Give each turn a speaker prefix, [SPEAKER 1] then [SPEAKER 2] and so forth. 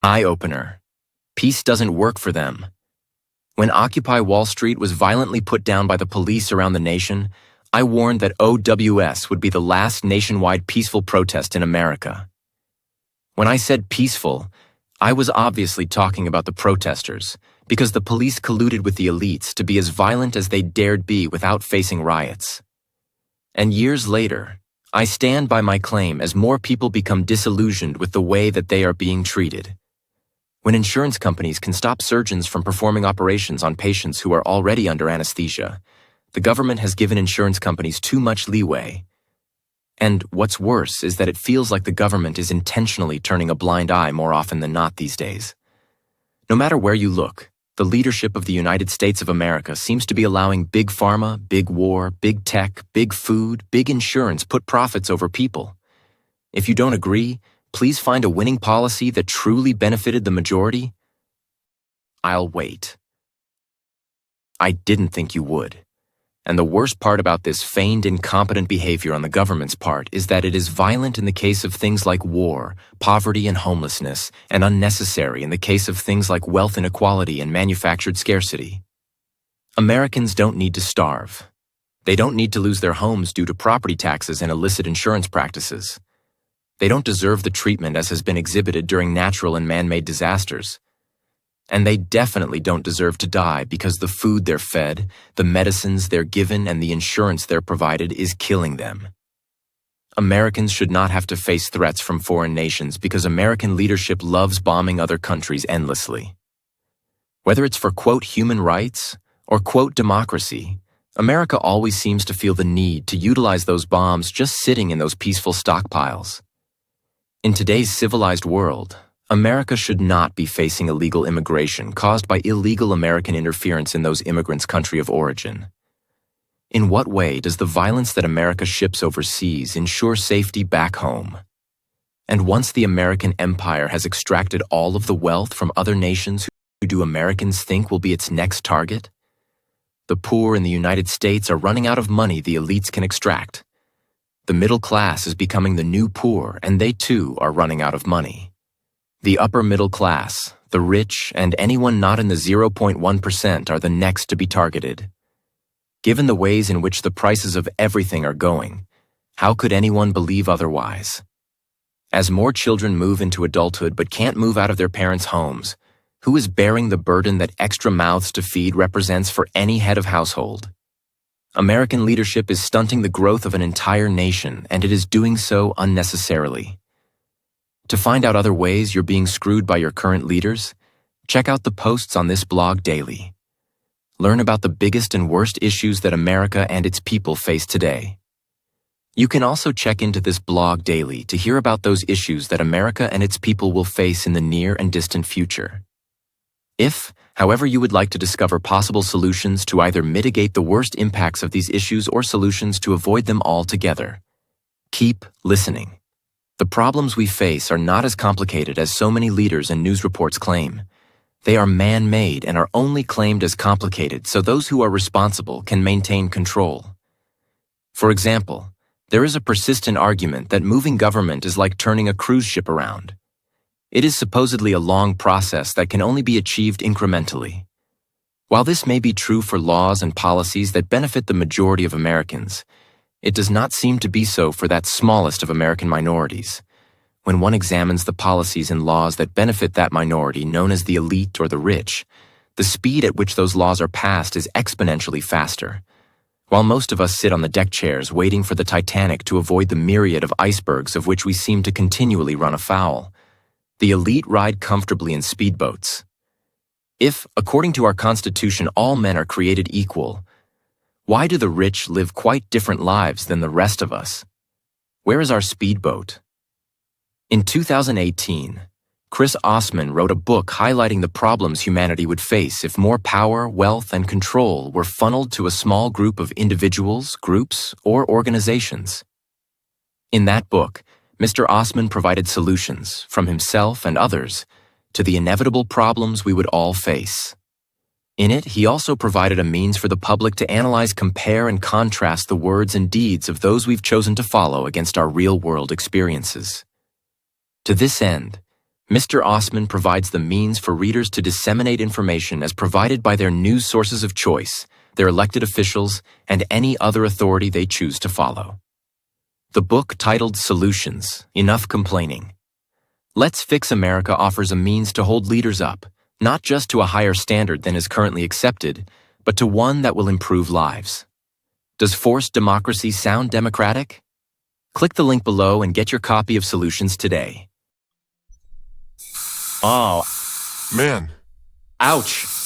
[SPEAKER 1] EyeOpener. Peace doesn't work for them. When Occupy Wall Street was violently put down by the police around the nation, I warned that OWS would be the last nationwide peaceful protest in America. When I said peaceful, I was obviously talking about the protesters, because the police colluded with the elites to be as violent as they dared be without facing riots. And years later, I stand by my claim as more people become disillusioned with the way that they are being treated. When insurance companies can stop surgeons from performing operations on patients who are already under anesthesia, the government has given insurance companies too much leeway. And what's worse is that it feels like the government is intentionally turning a blind eye more often than not these days. No matter where you look, the leadership of the United States of America seems to be allowing big pharma, big war, big tech, big food, big insurance put profits over people. If you don't agree, please find a winning policy that truly benefited the majority. I'll wait. I didn't think you would. And the worst part about this feigned incompetent behavior on the government's part is that it is violent in the case of things like war, poverty and homelessness, and unnecessary in the case of things like wealth inequality and manufactured scarcity. Americans don't need to starve. They don't need to lose their homes due to property taxes and illicit insurance practices. They don't deserve the treatment as has been exhibited during natural and man-made disasters. And they definitely don't deserve to die because the food they're fed, the medicines they're given, and the insurance they're provided is killing them. Americans should not have to face threats from foreign nations because American leadership loves bombing other countries endlessly. Whether it's for, quote, human rights or, quote, democracy, America always seems to feel the need to utilize those bombs just sitting in those peaceful stockpiles. In today's civilized world, America should not be facing illegal immigration caused by illegal American interference in those immigrants' country of origin. In what way does the violence that America ships overseas ensure safety back home? And once the American empire has extracted all of the wealth from other nations, who do Americans think will be its next target? The poor in the United States are running out of money the elites can extract. The middle class is becoming the new poor, and they too are running out of money. The upper middle class, the rich, and anyone not in the 0.1% are the next to be targeted. Given the ways in which the prices of everything are going, how could anyone believe otherwise? As more children move into adulthood but can't move out of their parents' homes, who is bearing the burden that extra mouths to feed represents for any head of household? American leadership is stunting the growth of an entire nation, and it is doing so unnecessarily. To find out other ways you're being screwed by your current leaders, check out the posts on this blog daily. Learn about the biggest and worst issues that America and its people face today. You can also check into this blog daily to hear about those issues that America and its people will face in the near and distant future. If, however, you would like to discover possible solutions to either mitigate the worst impacts of these issues or solutions to avoid them altogether, keep listening. The problems we face are not as complicated as so many leaders and news reports claim. They are man-made and are only claimed as complicated so those who are responsible can maintain control. For example, there is a persistent argument that moving government is like turning a cruise ship around. It is supposedly a long process that can only be achieved incrementally. While this may be true for laws and policies that benefit the majority of Americans, it does not seem to be so for that smallest of American minorities. When one examines the policies and laws that benefit that minority known as the elite or the rich, the speed at which those laws are passed is exponentially faster. While most of us sit on the deck chairs waiting for the Titanic to avoid the myriad of icebergs of which we seem to continually run afoul, the elite ride comfortably in speedboats. If, according to our Constitution, all men are created equal, why do the rich live quite different lives than the rest of us? Where is our speedboat? In 2018, Chris Osman wrote a book highlighting the problems humanity would face if more power, wealth, and control were funneled to a small group of individuals, groups, or organizations. In that book, Mr. Osman provided solutions, from himself and others, to the inevitable problems we would all face. In it, he also provided a means for the public to analyze, compare, and contrast the words and deeds of those we've chosen to follow against our real-world experiences. To this end, Mr. Osman provides the means for readers to disseminate information as provided by their news sources of choice, their elected officials, and any other authority they choose to follow. The book titled Solutions, Enough Complaining. Let's Fix America offers a means to hold leaders up, not just to a higher standard than is currently accepted, but to one that will improve lives. Does forced democracy sound democratic? Click the link below and get your copy of Solutions today.
[SPEAKER 2] Oh,
[SPEAKER 3] Man.
[SPEAKER 2] ouch.